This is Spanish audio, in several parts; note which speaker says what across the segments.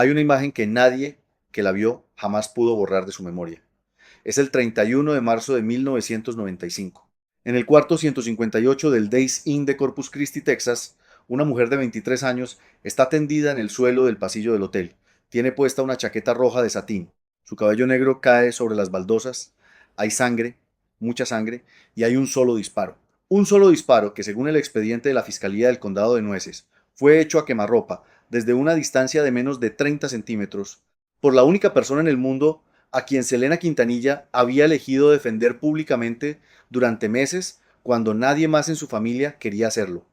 Speaker 1: Hay una imagen que nadie que la vio jamás pudo borrar de su memoria. Es el 31 de marzo de 1995. En el cuarto 158 del Days Inn de Corpus Christi, Texas, una mujer de 23 años está tendida en el suelo del pasillo del hotel. Tiene puesta una chaqueta roja de satín. Su cabello negro cae sobre las baldosas. Hay sangre, mucha sangre, y hay un solo disparo. Un solo disparo que, según el expediente de la Fiscalía del Condado de Nueces, fue hecho a quemarropa desde una distancia de menos de 30 centímetros por la única persona en el mundo a quien Selena Quintanilla había elegido defender públicamente durante meses cuando nadie más en su familia quería hacerlo.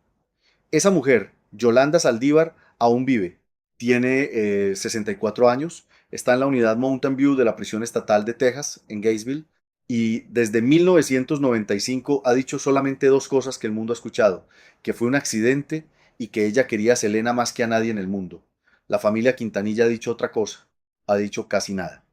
Speaker 1: Esa mujer, Yolanda Saldívar, aún vive. Tiene 64 años, está en la unidad Mountain View de la prisión estatal de Texas, en Gainesville, y desde 1995 ha dicho solamente dos cosas que el mundo ha escuchado, que fue un accidente y que ella quería a Selena más que a nadie en el mundo. La familia Quintanilla ha dicho otra cosa, ha dicho casi nada.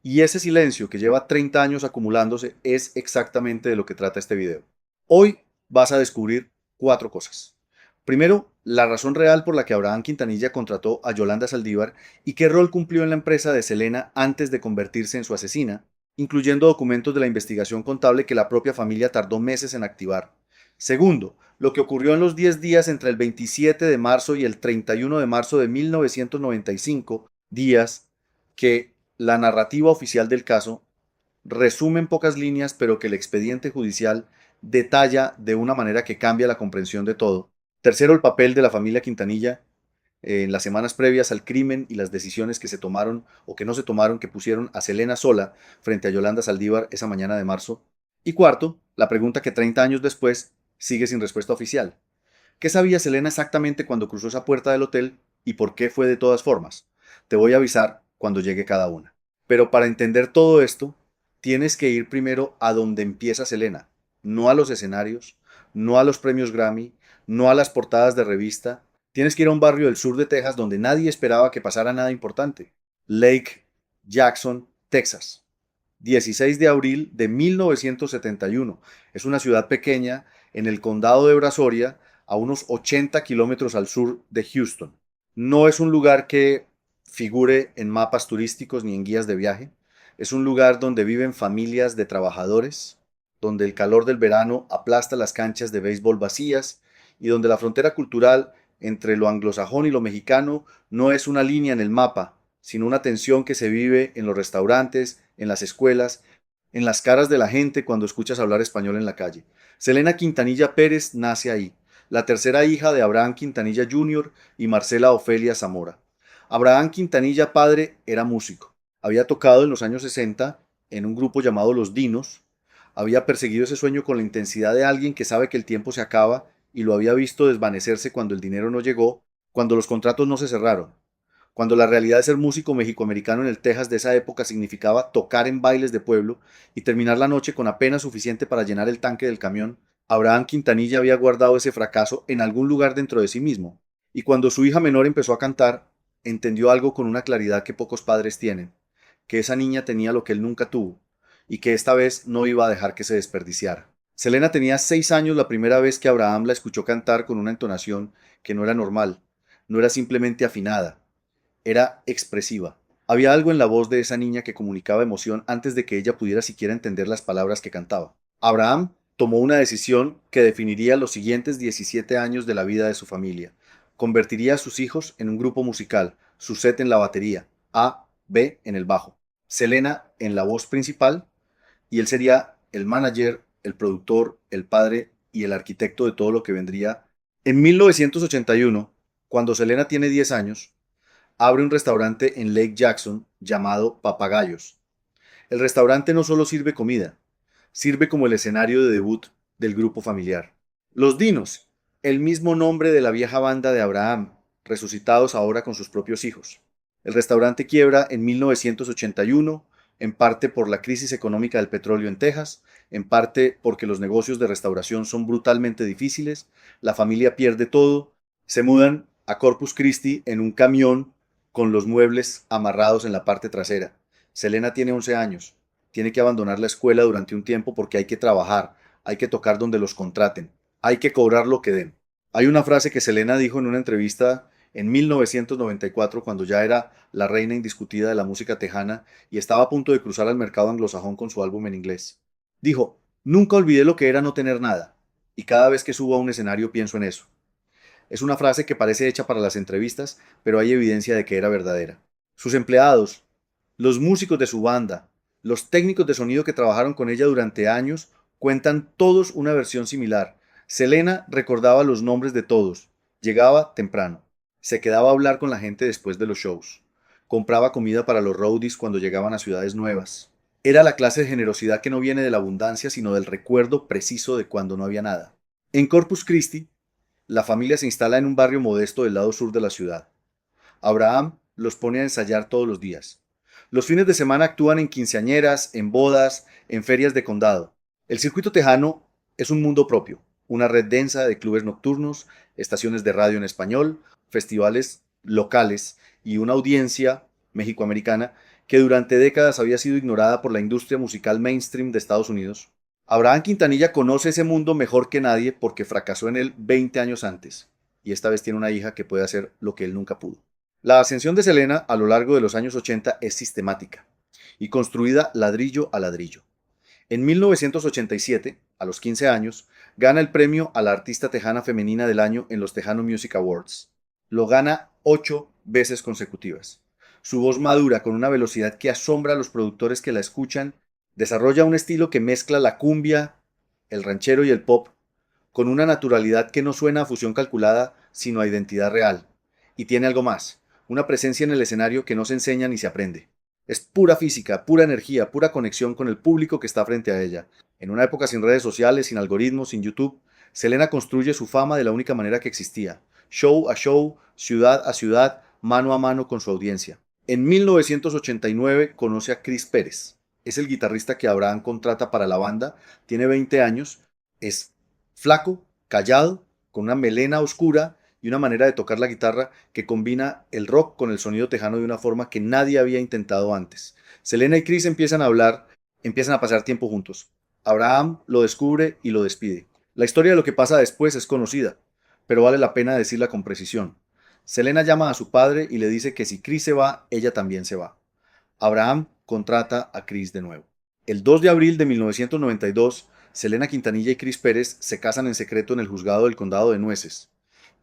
Speaker 1: Y ese silencio que lleva 30 años acumulándose es exactamente de lo que trata este video. Hoy vas a descubrir cuatro cosas. Primero, la razón real por la que Abraham Quintanilla contrató a Yolanda Saldívar y qué rol cumplió en la empresa de Selena antes de convertirse en su asesina, incluyendo documentos de la investigación contable que la propia familia tardó meses en activar. Segundo, lo que ocurrió en los 10 días entre el 27 de marzo y el 31 de marzo de 1995, días que la narrativa oficial del caso resume en pocas líneas, pero que el expediente judicial detalla de una manera que cambia la comprensión de todo. Tercero, el papel de la familia Quintanilla en las semanas previas al crimen y las decisiones que se tomaron o que no se tomaron que pusieron a Selena sola frente a Yolanda Saldívar esa mañana de marzo. Y cuarto, la pregunta que 30 años después sigue sin respuesta oficial. ¿Qué sabía Selena exactamente cuando cruzó esa puerta del hotel y por qué fue de todas formas? Te voy a avisar cuando llegue cada una. Pero para entender todo esto, tienes que ir primero a donde empieza Selena, no a los escenarios, no a los premios Grammy, no a las portadas de revista. Tienes que ir a un barrio del sur de Texas donde nadie esperaba que pasara nada importante. Lake Jackson, Texas. 16 de abril de 1971. Es una ciudad pequeña en el condado de Brazoria, a unos 80 kilómetros al sur de Houston. No es un lugar que figure en mapas turísticos ni en guías de viaje. Es un lugar donde viven familias de trabajadores, donde el calor del verano aplasta las canchas de béisbol vacías y donde la frontera cultural entre lo anglosajón y lo mexicano no es una línea en el mapa, sino una tensión que se vive en los restaurantes, en las escuelas, en las caras de la gente cuando escuchas hablar español en la calle. Selena Quintanilla Pérez nace ahí, la tercera hija de Abraham Quintanilla Jr. y Marcela Ofelia Zamora. Abraham Quintanilla padre era músico. Había tocado en los años 60 en un grupo llamado Los Dinos. Había perseguido ese sueño con la intensidad de alguien que sabe que el tiempo se acaba y lo había visto desvanecerse cuando el dinero no llegó, cuando los contratos no se cerraron, cuando la realidad de ser músico mexicoamericano en el Texas de esa época significaba tocar en bailes de pueblo y terminar la noche con apenas suficiente para llenar el tanque del camión. Abraham Quintanilla había guardado ese fracaso en algún lugar dentro de sí mismo, y cuando su hija menor empezó a cantar, entendió algo con una claridad que pocos padres tienen, que esa niña tenía lo que él nunca tuvo, y que esta vez no iba a dejar que se desperdiciara. Selena tenía 6 años la primera vez que Abraham la escuchó cantar con una entonación que no era normal, no era simplemente afinada, era expresiva. Había algo en la voz de esa niña que comunicaba emoción antes de que ella pudiera siquiera entender las palabras que cantaba. Abraham tomó una decisión que definiría los siguientes 17 años de la vida de su familia. Convertiría a sus hijos en un grupo musical, Suzette en la batería, A, B en el bajo, Selena en la voz principal, y él sería el manager, el productor, el padre y el arquitecto de todo lo que vendría. En 1981, cuando Selena tiene 10 años, abre un restaurante en Lake Jackson llamado Papagayos. El restaurante no solo sirve comida, sirve como el escenario de debut del grupo familiar. Los Dinos, el mismo nombre de la vieja banda de Abraham, resucitados ahora con sus propios hijos. El restaurante quiebra en 1981, en parte por la crisis económica del petróleo en Texas, en parte porque los negocios de restauración son brutalmente difíciles, la familia pierde todo, se mudan a Corpus Christi en un camión con los muebles amarrados en la parte trasera. Selena tiene 11 años, tiene que abandonar la escuela durante un tiempo porque hay que trabajar, hay que tocar donde los contraten, hay que cobrar lo que den. Hay una frase que Selena dijo en una entrevista en 1994, cuando ya era la reina indiscutida de la música tejana y estaba a punto de cruzar al mercado anglosajón con su álbum en inglés. Dijo, nunca olvidé lo que era no tener nada, y cada vez que subo a un escenario pienso en eso. Es una frase que parece hecha para las entrevistas, pero hay evidencia de que era verdadera. Sus empleados, los músicos de su banda, los técnicos de sonido que trabajaron con ella durante años, cuentan todos una versión similar. Selena recordaba los nombres de todos, llegaba temprano, se quedaba a hablar con la gente después de los shows, compraba comida para los roadies cuando llegaban a ciudades nuevas. Era la clase de generosidad que no viene de la abundancia, sino del recuerdo preciso de cuando no había nada. En Corpus Christi, la familia se instala en un barrio modesto del lado sur de la ciudad. Abraham los pone a ensayar todos los días. Los fines de semana actúan en quinceañeras, en bodas, en ferias de condado. El circuito tejano es un mundo propio, una red densa de clubes nocturnos, estaciones de radio en español, festivales locales y una audiencia mexicoamericana que durante décadas había sido ignorada por la industria musical mainstream de Estados Unidos. Abraham Quintanilla conoce ese mundo mejor que nadie porque fracasó en él 20 años antes, y esta vez tiene una hija que puede hacer lo que él nunca pudo. La ascensión de Selena a lo largo de los años 80 es sistemática y construida ladrillo a ladrillo. En 1987, a los 15 años, gana el premio a la artista tejana femenina del año en los Tejano Music Awards. Lo gana 8 veces consecutivas. Su voz madura con una velocidad que asombra a los productores que la escuchan, desarrolla un estilo que mezcla la cumbia, el ranchero y el pop, con una naturalidad que no suena a fusión calculada, sino a identidad real. Y tiene algo más, una presencia en el escenario que no se enseña ni se aprende. Es pura física, pura energía, pura conexión con el público que está frente a ella. En una época sin redes sociales, sin algoritmos, sin YouTube, Selena construye su fama de la única manera que existía. Show a show, ciudad a ciudad, mano a mano con su audiencia. En 1989 conoce a Chris Pérez. Es el guitarrista que Abraham contrata para la banda, tiene 20 años, es flaco, callado, con una melena oscura y una manera de tocar la guitarra que combina el rock con el sonido tejano de una forma que nadie había intentado antes. Selena y Chris empiezan a hablar, empiezan a pasar tiempo juntos. Abraham lo descubre y lo despide. La historia de lo que pasa después es conocida, pero vale la pena decirla con precisión. Selena llama a su padre y le dice que si Chris se va, ella también se va. Abraham contrata a Chris de nuevo. El 2 de abril de 1992, Selena Quintanilla y Chris Pérez se casan en secreto en el juzgado del condado de Nueces.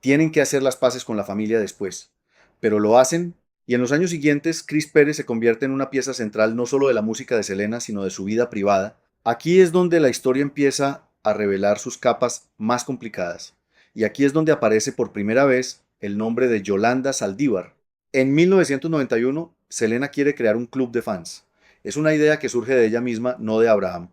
Speaker 1: Tienen que hacer las paces con la familia después, pero lo hacen y en los años siguientes Chris Pérez se convierte en una pieza central no solo de la música de Selena, sino de su vida privada. Aquí es donde la historia empieza a revelar sus capas más complicadas y aquí es donde aparece por primera vez el nombre de Yolanda Saldívar. En 1991, Selena quiere crear un club de fans. Es una idea que surge de ella misma, no de Abraham.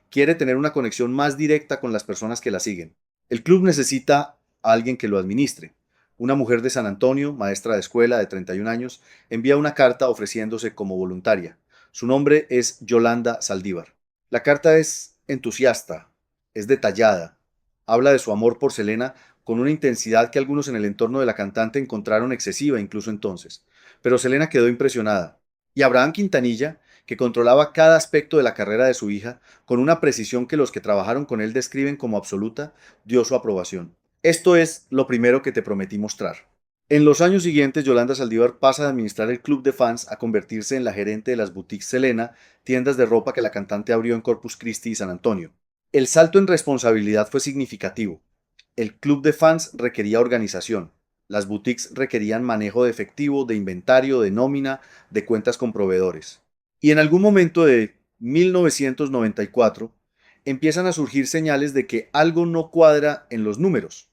Speaker 1: Quiere tener una conexión más directa con las personas que la siguen. El club necesita a alguien que lo administre. Una mujer de San Antonio, maestra de escuela de 31 años, envía una carta ofreciéndose como voluntaria. Su nombre es Yolanda Saldívar. La carta es entusiasta, es detallada, habla de su amor por Selena con una intensidad que algunos en el entorno de la cantante encontraron excesiva incluso entonces. Pero Selena quedó impresionada. Y Abraham Quintanilla, que controlaba cada aspecto de la carrera de su hija, con una precisión que los que trabajaron con él describen como absoluta, dio su aprobación. Esto es lo primero que te prometí mostrar. En los años siguientes, Yolanda Saldívar pasa de administrar el club de fans a convertirse en la gerente de las boutiques Selena, tiendas de ropa que la cantante abrió en Corpus Christi y San Antonio. El salto en responsabilidad fue significativo. El club de fans requería organización. Las boutiques requerían manejo de efectivo, de inventario, de nómina, de cuentas con proveedores. Y en algún momento de 1994 empiezan a surgir señales de que algo no cuadra en los números.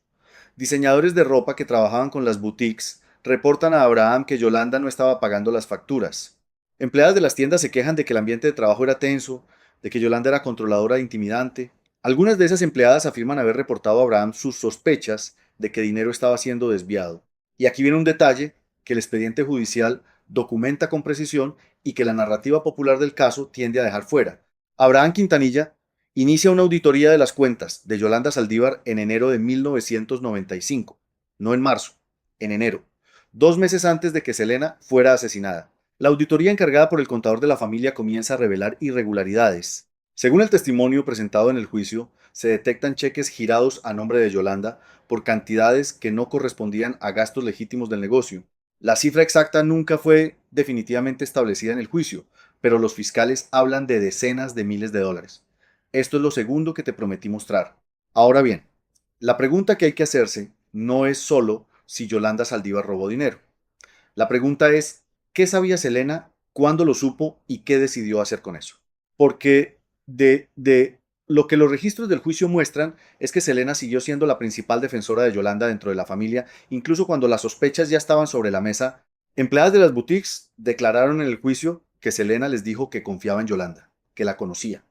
Speaker 1: Diseñadores de ropa que trabajaban con las boutiques reportan a Abraham que Yolanda no estaba pagando las facturas. Empleadas de las tiendas se quejan de que el ambiente de trabajo era tenso, de que Yolanda era controladora e intimidante. Algunas de esas empleadas afirman haber reportado a Abraham sus sospechas de que dinero estaba siendo desviado. Y aquí viene un detalle que el expediente judicial documenta con precisión y que la narrativa popular del caso tiende a dejar fuera. Abraham Quintanilla inicia una auditoría de las cuentas de Yolanda Saldívar en enero de 1995, no en marzo, en enero, 2 meses antes de que Selena fuera asesinada. La auditoría encargada por el contador de la familia comienza a revelar irregularidades. Según el testimonio presentado en el juicio, se detectan cheques girados a nombre de Yolanda por cantidades que no correspondían a gastos legítimos del negocio. La cifra exacta nunca fue definitivamente establecida en el juicio, pero los fiscales hablan de decenas de miles de dólares. Esto es lo segundo que te prometí mostrar. Ahora bien, la pregunta que hay que hacerse no es solo si Yolanda Saldívar robó dinero. La pregunta es, ¿qué sabía Selena, cuándo lo supo y qué decidió hacer con eso? Porque de lo que los registros del juicio muestran es que Selena siguió siendo la principal defensora de Yolanda dentro de la familia, incluso cuando las sospechas ya estaban sobre la mesa. Empleadas de las boutiques declararon en el juicio que Selena les dijo que confiaba en Yolanda, que la conocía,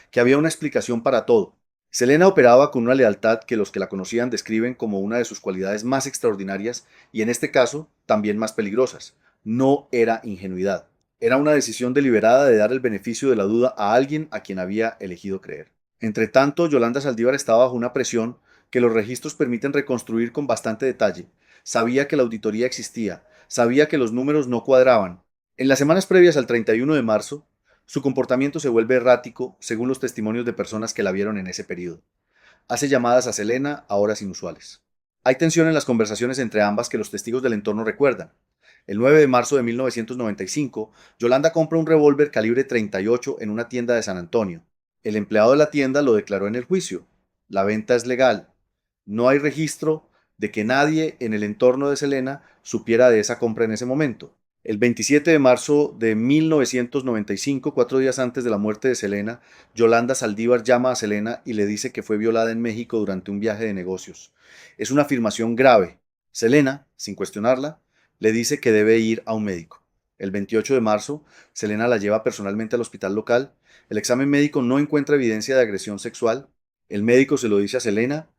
Speaker 1: que había una explicación para todo. Selena operaba con una lealtad que los que la conocían describen como una de sus cualidades más extraordinarias y en este caso también más peligrosas. No era ingenuidad, era una decisión deliberada de dar el beneficio de la duda a alguien a quien había elegido creer. Entre tanto, Yolanda Saldívar estaba bajo una presión que los registros permiten reconstruir con bastante detalle. Sabía que la auditoría existía, sabía que los números no cuadraban. En las semanas previas al 31 de marzo, su comportamiento se vuelve errático según los testimonios de personas que la vieron en ese periodo. Hace llamadas a Selena a horas inusuales. Hay tensión en las conversaciones entre ambas que los testigos del entorno recuerdan. El 9 de marzo de 1995, Yolanda compra un revólver calibre 38 en una tienda de San Antonio. El empleado de la tienda lo declaró en el juicio. La venta es legal. No hay registro de que nadie en el entorno de Selena supiera de esa compra en ese momento. El 27 de marzo de 1995, 4 días antes de la muerte de Selena, Yolanda Saldívar llama a Selena y le dice que fue violada en México durante un viaje de negocios. Es una afirmación grave. Selena, sin cuestionarla, le dice que debe ir a un médico. El 28 de marzo, Selena la lleva personalmente al hospital local. El examen médico no encuentra evidencia de agresión sexual. El médico se lo dice a Selena.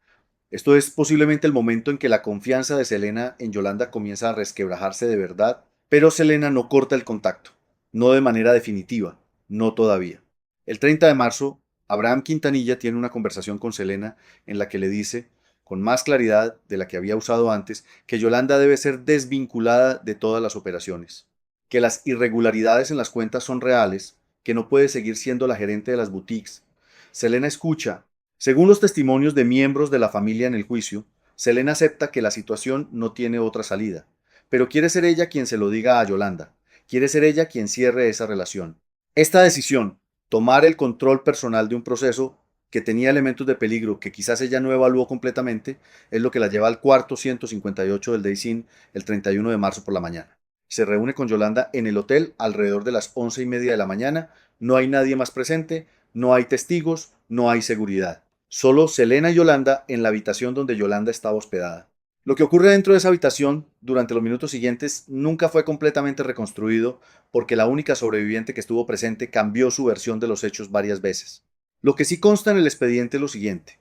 Speaker 1: Esto es posiblemente el momento en que la confianza de Selena en Yolanda comienza a resquebrajarse de verdad, pero Selena no corta el contacto, no de manera definitiva, no todavía. El 30 de marzo, Abraham Quintanilla tiene una conversación con Selena en la que le dice, con más claridad de la que había usado antes, que Yolanda debe ser desvinculada de todas las operaciones, que las irregularidades en las cuentas son reales, que no puede seguir siendo la gerente de las boutiques. Selena escucha. Según los testimonios de miembros de la familia en el juicio, Selena acepta que la situación no tiene otra salida, pero quiere ser ella quien se lo diga a Yolanda, quiere ser ella quien cierre esa relación. Esta decisión, tomar el control personal de un proceso que tenía elementos de peligro que quizás ella no evaluó completamente, es lo que la lleva al cuarto 158 del Daysin el 31 de marzo por la mañana. Se reúne con Yolanda en el hotel alrededor de las 11:30 de la mañana, no hay nadie más presente, no hay testigos, no hay seguridad. Solo Selena y Yolanda en la habitación donde Yolanda estaba hospedada. Lo que ocurre dentro de esa habitación durante los minutos siguientes nunca fue completamente reconstruido porque la única sobreviviente que estuvo presente cambió su versión de los hechos varias veces. Lo que sí consta en el expediente es lo siguiente.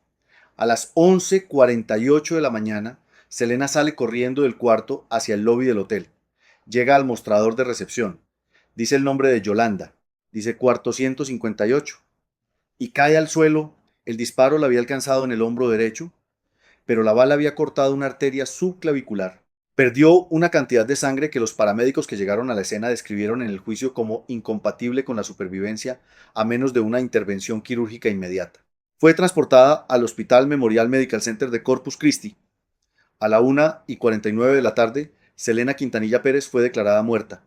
Speaker 1: A las 11:48 de la mañana, Selena sale corriendo del cuarto hacia el lobby del hotel. Llega al mostrador de recepción. Dice el nombre de Yolanda. Dice cuarto 158. Y cae al suelo. El disparo la había alcanzado en el hombro derecho, pero la bala había cortado una arteria subclavicular. Perdió una cantidad de sangre que los paramédicos que llegaron a la escena describieron en el juicio como incompatible con la supervivencia a menos de una intervención quirúrgica inmediata. Fue transportada al Hospital Memorial Medical Center de Corpus Christi. A la 1:49 de la tarde, Selena Quintanilla Pérez fue declarada muerta.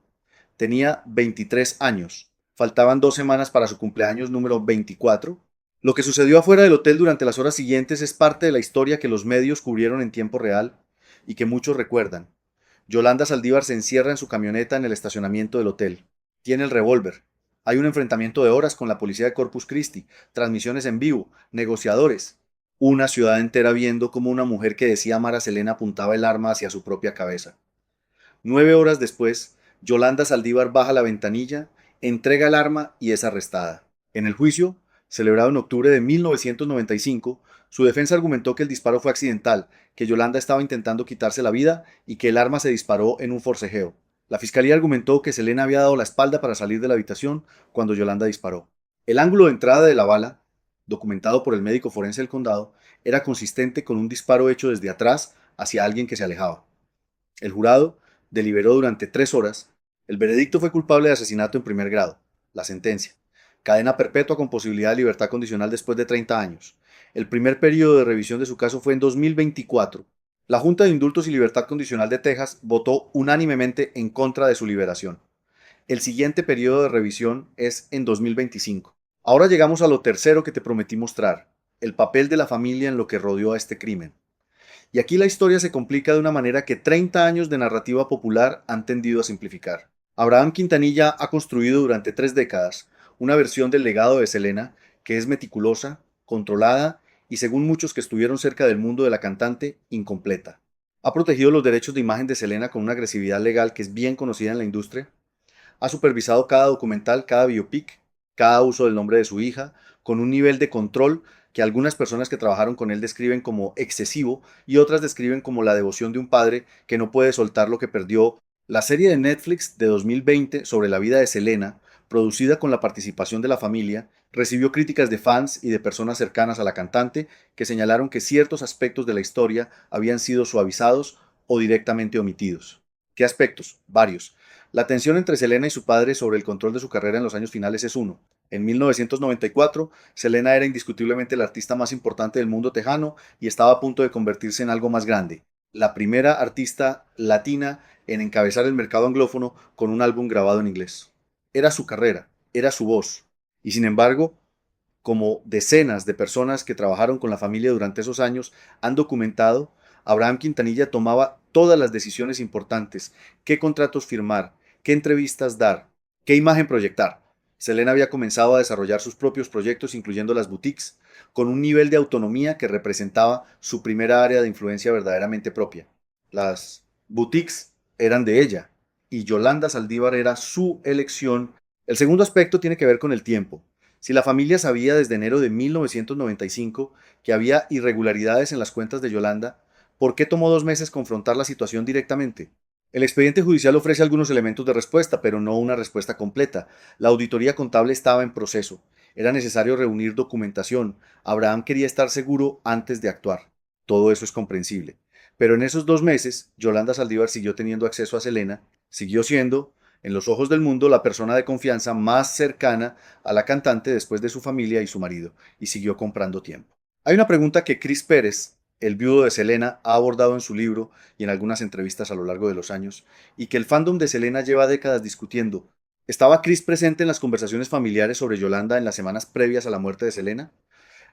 Speaker 1: Tenía 23 años. Faltaban 2 semanas para su cumpleaños número 24. Lo que sucedió afuera del hotel durante las horas siguientes es parte de la historia que los medios cubrieron en tiempo real y que muchos recuerdan. Yolanda Saldívar se encierra en su camioneta en el estacionamiento del hotel. Tiene el revólver. Hay un enfrentamiento de horas con la policía de Corpus Christi, transmisiones en vivo, negociadores. Una ciudad entera viendo cómo una mujer que decía amar a Selena apuntaba el arma hacia su propia cabeza. 9 horas después, Yolanda Saldívar baja la ventanilla, entrega el arma y es arrestada. En el juicio, celebrado en octubre de 1995, su defensa argumentó que el disparo fue accidental, que Yolanda estaba intentando quitarse la vida y que el arma se disparó en un forcejeo. La fiscalía argumentó que Selena había dado la espalda para salir de la habitación cuando Yolanda disparó. El ángulo de entrada de la bala, documentado por el médico forense del condado, era consistente con un disparo hecho desde atrás hacia alguien que se alejaba. El jurado deliberó durante 3 horas. El veredicto fue culpable de asesinato en primer grado. La sentencia: cadena perpetua con posibilidad de libertad condicional después de 30 años. El primer periodo de revisión de su caso fue en 2024. La Junta de Indultos y Libertad Condicional de Texas votó unánimemente en contra de su liberación. El siguiente periodo de revisión es en 2025. Ahora llegamos a lo tercero que te prometí mostrar, el papel de la familia en lo que rodeó a este crimen. Y aquí la historia se complica de una manera que 30 años de narrativa popular han tendido a simplificar. Abraham Quintanilla ha construido durante 3 décadas una versión del legado de Selena que es meticulosa, controlada y, según muchos que estuvieron cerca del mundo de la cantante, incompleta. Ha protegido los derechos de imagen de Selena con una agresividad legal que es bien conocida en la industria. Ha supervisado cada documental, cada biopic, cada uso del nombre de su hija, con un nivel de control que algunas personas que trabajaron con él describen como excesivo y otras describen como la devoción de un padre que no puede soltar lo que perdió. La serie de Netflix de 2020 sobre la vida de Selena, producida con la participación de la familia, recibió críticas de fans y de personas cercanas a la cantante que señalaron que ciertos aspectos de la historia habían sido suavizados o directamente omitidos. ¿Qué aspectos? Varios. La tensión entre Selena y su padre sobre el control de su carrera en los años finales es uno. En 1994, Selena era indiscutiblemente la artista más importante del mundo tejano y estaba a punto de convertirse en algo más grande. La primera artista latina en encabezar el mercado anglófono con un álbum grabado en inglés. Era su carrera, era su voz. Y sin embargo, como decenas de personas que trabajaron con la familia durante esos años han documentado, Abraham Quintanilla tomaba todas las decisiones importantes: qué contratos firmar, qué entrevistas dar, qué imagen proyectar. Selena había comenzado a desarrollar sus propios proyectos, incluyendo las boutiques, con un nivel de autonomía que representaba su primera área de influencia verdaderamente propia. Las boutiques eran de ella y Yolanda Saldívar era su elección. El segundo aspecto tiene que ver con el tiempo. Si la familia sabía desde enero de 1995 que había irregularidades en las cuentas de Yolanda, ¿por qué tomó 2 meses confrontar la situación directamente? El expediente judicial ofrece algunos elementos de respuesta, pero no una respuesta completa. La auditoría contable estaba en proceso. Era necesario reunir documentación. Abraham quería estar seguro antes de actuar. Todo eso es comprensible. Pero en esos 2 meses, Yolanda Saldívar siguió teniendo acceso a Selena, siguió siendo, en los ojos del mundo, la persona de confianza más cercana a la cantante después de su familia y su marido, y siguió comprando tiempo. Hay una pregunta que Chris Pérez, el viudo de Selena, ha abordado en su libro y en algunas entrevistas a lo largo de los años, y que el fandom de Selena lleva décadas discutiendo. ¿Estaba Chris presente en las conversaciones familiares sobre Yolanda en las semanas previas a la muerte de Selena?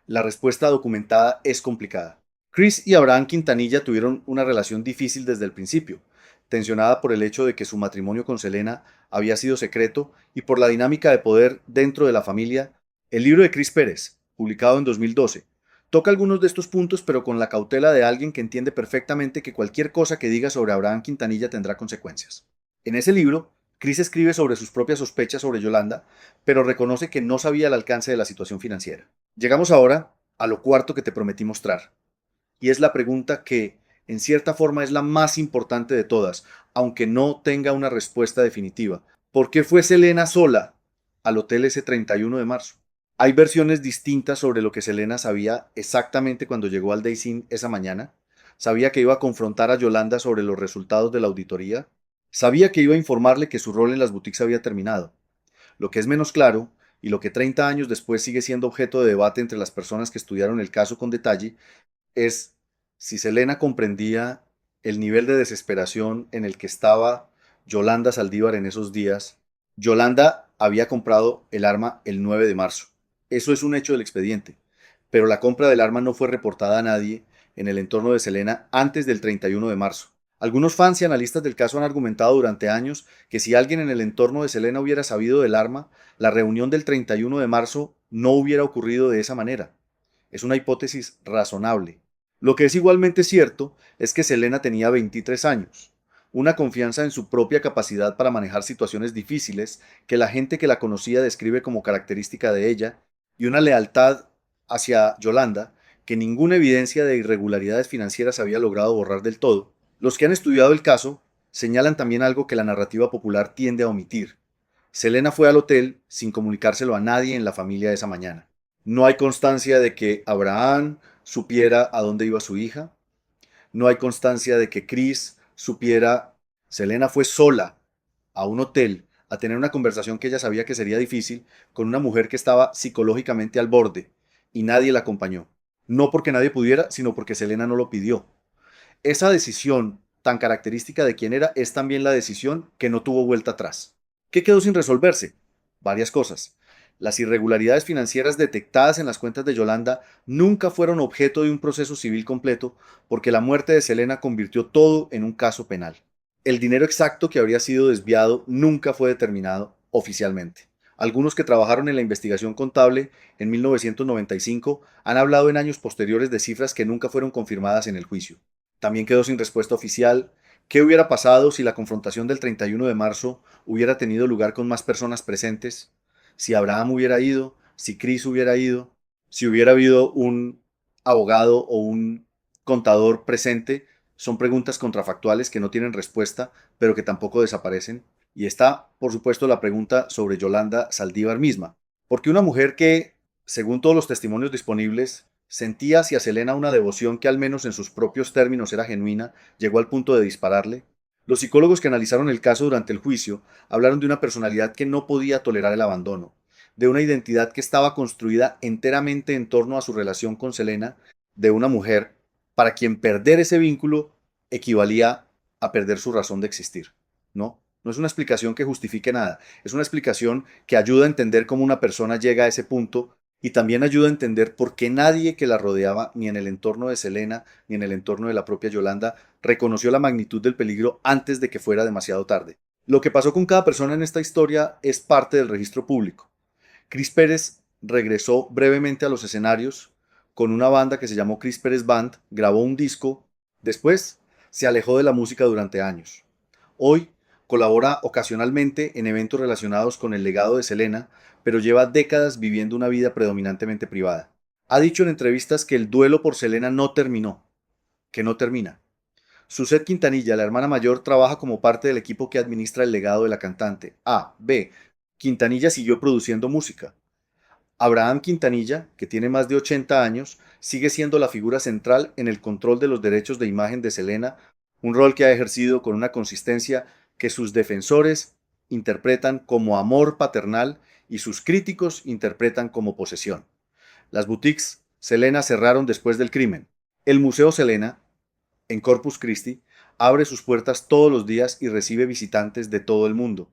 Speaker 1: La respuesta documentada es complicada. Chris y Abraham Quintanilla tuvieron una relación difícil desde el principio, tensionada por el hecho de que su matrimonio con Selena había sido secreto y por la dinámica de poder dentro de la familia. El libro de Chris Pérez, publicado en 2012, toca algunos de estos puntos, pero con la cautela de alguien que entiende perfectamente que cualquier cosa que diga sobre Abraham Quintanilla tendrá consecuencias. En ese libro, Chris escribe sobre sus propias sospechas sobre Yolanda, pero reconoce que no sabía el alcance de la situación financiera. Llegamos ahora a lo cuarto que te prometí mostrar, y es la pregunta que, en cierta forma, es la más importante de todas, aunque no tenga una respuesta definitiva. ¿Por qué fue Selena sola al hotel ese 31 de marzo? Hay versiones distintas sobre lo que Selena sabía exactamente cuando llegó al Days Inn esa mañana. Sabía que iba a confrontar a Yolanda sobre los resultados de la auditoría. Sabía que iba a informarle que su rol en las boutiques había terminado. Lo que es menos claro, y lo que 30 años después sigue siendo objeto de debate entre las personas que estudiaron el caso con detalle, es si Selena comprendía el nivel de desesperación en el que estaba Yolanda Saldívar en esos días. Yolanda había comprado el arma el 9 de marzo. Eso es un hecho del expediente. Pero la compra del arma no fue reportada a nadie en el entorno de Selena antes del 31 de marzo. Algunos fans y analistas del caso han argumentado durante años que si alguien en el entorno de Selena hubiera sabido del arma, la reunión del 31 de marzo no hubiera ocurrido de esa manera. Es una hipótesis razonable. Lo que es igualmente cierto es que Selena tenía 23 años, una confianza en su propia capacidad para manejar situaciones difíciles que la gente que la conocía describe como característica de ella, y una lealtad hacia Yolanda que ninguna evidencia de irregularidades financieras había logrado borrar del todo. Los que han estudiado el caso señalan también algo que la narrativa popular tiende a omitir. Selena fue al hotel sin comunicárselo a nadie en la familia esa mañana. No hay constancia de que Abraham supiera a dónde iba su hija. No hay constancia de que Chris supiera. Selena fue sola a un hotel a tener una conversación que ella sabía que sería difícil con una mujer que estaba psicológicamente al borde, y nadie la acompañó. no porque nadie pudiera, sino porque Selena no lo pidió. Esa decisión tan característica de quién era es también la decisión que no tuvo vuelta atrás. ¿Qué quedó sin resolverse? Varias cosas. Las irregularidades financieras detectadas en las cuentas de Yolanda nunca fueron objeto de un proceso civil completo porque la muerte de Selena convirtió todo en un caso penal. El dinero exacto que habría sido desviado nunca fue determinado oficialmente. Algunos que trabajaron en la investigación contable en 1995 han hablado en años posteriores de cifras que nunca fueron confirmadas en el juicio. También quedó sin respuesta oficial qué hubiera pasado si la confrontación del 31 de marzo hubiera tenido lugar con más personas presentes, si Abraham hubiera ido, si Chris hubiera ido, si hubiera habido un abogado o un contador presente. Son preguntas contrafactuales que no tienen respuesta, pero que tampoco desaparecen. Y está, por supuesto, la pregunta sobre Yolanda Saldívar misma. Porque una mujer que, según todos los testimonios disponibles, sentía hacia Selena una devoción que al menos en sus propios términos era genuina, llegó al punto de dispararle. Los psicólogos que analizaron el caso durante el juicio hablaron de una personalidad que no podía tolerar el abandono, de una identidad que estaba construida enteramente en torno a su relación con Selena, de una mujer para quien perder ese vínculo equivalía a perder su razón de existir. No es una explicación que justifique nada, es una explicación que ayuda a entender cómo una persona llega a ese punto y también ayuda a entender por qué nadie que la rodeaba, ni en el entorno de Selena, ni en el entorno de la propia Yolanda, reconoció la magnitud del peligro antes de que fuera demasiado tarde. Lo que pasó con cada persona en esta historia es parte del registro público. Chris Pérez regresó brevemente a los escenarios con una banda que se llamó Chris Pérez Band, grabó un disco, después se alejó de la música durante años. Hoy colabora ocasionalmente en eventos relacionados con el legado de Selena, pero lleva décadas viviendo una vida predominantemente privada. Ha dicho en entrevistas que el duelo por Selena no terminó, que no termina. Suset Quintanilla, la hermana mayor, trabaja como parte del equipo que administra el legado de la cantante. A. B. Quintanilla siguió produciendo música. Abraham Quintanilla, que tiene más de 80 años, sigue siendo la figura central en el control de los derechos de imagen de Selena, un rol que ha ejercido con una consistencia que sus defensores interpretan como amor paternal y sus críticos interpretan como posesión. Las boutiques Selena cerraron después del crimen. El Museo Selena, en Corpus Christi, abre sus puertas todos los días y recibe visitantes de todo el mundo.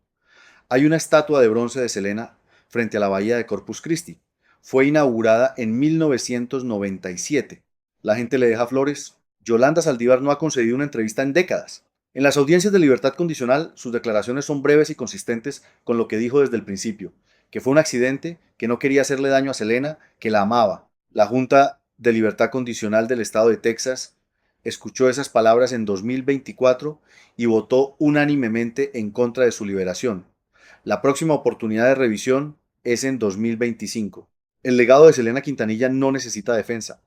Speaker 1: Hay una estatua de bronce de Selena frente a la bahía de Corpus Christi. Fue inaugurada en 1997. La gente le deja flores. Yolanda Saldívar no ha concedido una entrevista en décadas. En las audiencias de libertad condicional, sus declaraciones son breves y consistentes con lo que dijo desde el principio, que fue un accidente, que no quería hacerle daño a Selena, que la amaba. La Junta de Libertad Condicional del Estado de Texas escuchó esas palabras en 2024 y votó unánimemente en contra de su liberación. La próxima oportunidad de revisión es en 2025. El legado de Selena Quintanilla no necesita defensa.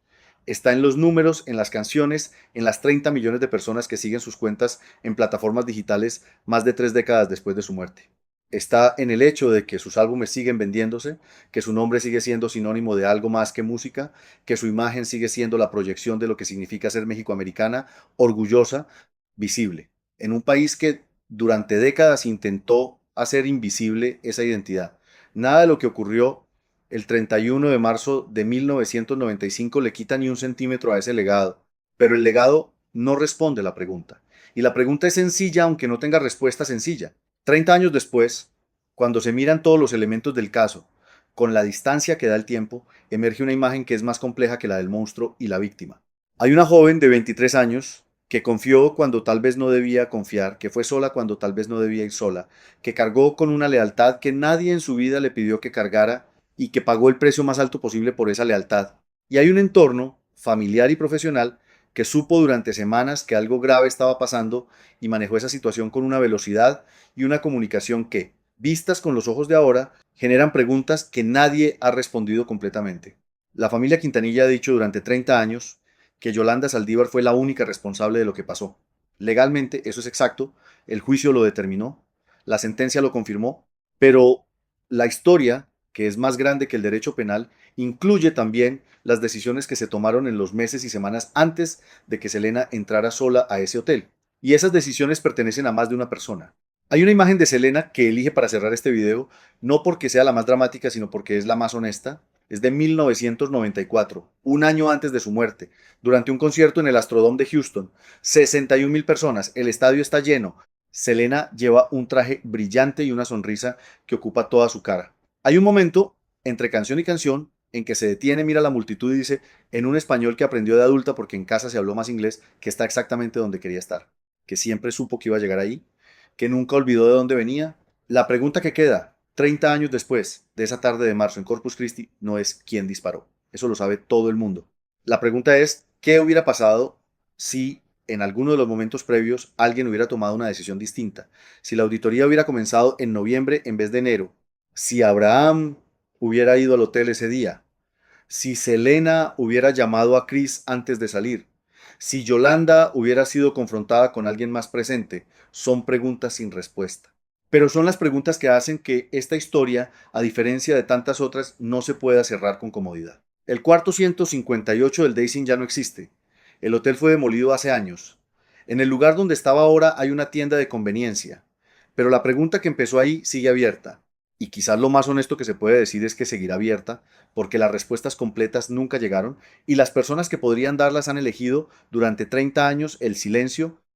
Speaker 1: Está en los números, en las canciones, en las 30 millones de personas que siguen sus cuentas en plataformas digitales más de 3 décadas después de su muerte. Está en el hecho de que sus álbumes siguen vendiéndose, que su nombre sigue siendo sinónimo de algo más que música, que su imagen sigue siendo la proyección de lo que significa ser mexicoamericana, orgullosa, visible, en un país que durante décadas intentó hacer invisible esa identidad. Nada de lo que ocurrió el 31 de marzo de 1995 le quita ni un centímetro a ese legado, pero el legado no responde a la pregunta. Y la pregunta es sencilla, aunque no tenga respuesta sencilla. 30 años después, cuando se miran todos los elementos del caso, con la distancia que da el tiempo, emerge una imagen que es más compleja que la del monstruo y la víctima. Hay una joven de 23 años que confió cuando tal vez no debía confiar, que fue sola cuando tal vez no debía ir sola, que cargó con una lealtad que nadie en su vida le pidió que cargara y que pagó el precio más alto posible por esa lealtad. Y hay un entorno familiar y profesional que supo durante semanas que algo grave estaba pasando y manejó esa situación con una velocidad y una comunicación que, vistas con los ojos de ahora, generan preguntas que nadie ha respondido completamente. La familia Quintanilla ha dicho durante 30 años que Yolanda Saldívar fue la única responsable de lo que pasó. Legalmente, eso es exacto, el juicio lo determinó, la sentencia lo confirmó, pero la historia, que es más grande que el derecho penal, incluye también las decisiones que se tomaron en los meses y semanas antes de que Selena entrara sola a ese hotel. Y esas decisiones pertenecen a más de una persona. Hay una imagen de Selena que elige para cerrar este video, no porque sea la más dramática, sino porque es la más honesta. es de 1994, un año antes de su muerte, durante un concierto en el Astrodome de Houston. 61.000 personas, el estadio está lleno. Selena lleva un traje brillante y una sonrisa que ocupa toda su cara. Hay un momento, entre canción y canción, en que se detiene, mira a la multitud y dice, en un español que aprendió de adulta porque en casa se habló más inglés, que está exactamente donde quería estar, que siempre supo que iba a llegar ahí, que nunca olvidó de dónde venía. La pregunta que queda, 30 años después de esa tarde de marzo en Corpus Christi, no es quién disparó. Eso lo sabe todo el mundo. La pregunta es, ¿qué hubiera pasado si en alguno de los momentos previos alguien hubiera tomado una decisión distinta? Si la auditoría hubiera comenzado en noviembre en vez de enero, si Abraham hubiera ido al hotel ese día, si Selena hubiera llamado a Chris antes de salir, si Yolanda hubiera sido confrontada con alguien más presente, son preguntas sin respuesta. Pero son las preguntas que hacen que esta historia, a diferencia de tantas otras, no se pueda cerrar con comodidad. El cuarto 158 del Daisy ya no existe. El hotel fue demolido hace años. En el lugar donde estaba ahora hay una tienda de conveniencia. Pero la pregunta que empezó ahí sigue abierta. Y quizás lo más honesto que se puede decir es que seguirá abierta, porque las respuestas completas nunca llegaron y las personas que podrían darlas han elegido durante 30 años el silencio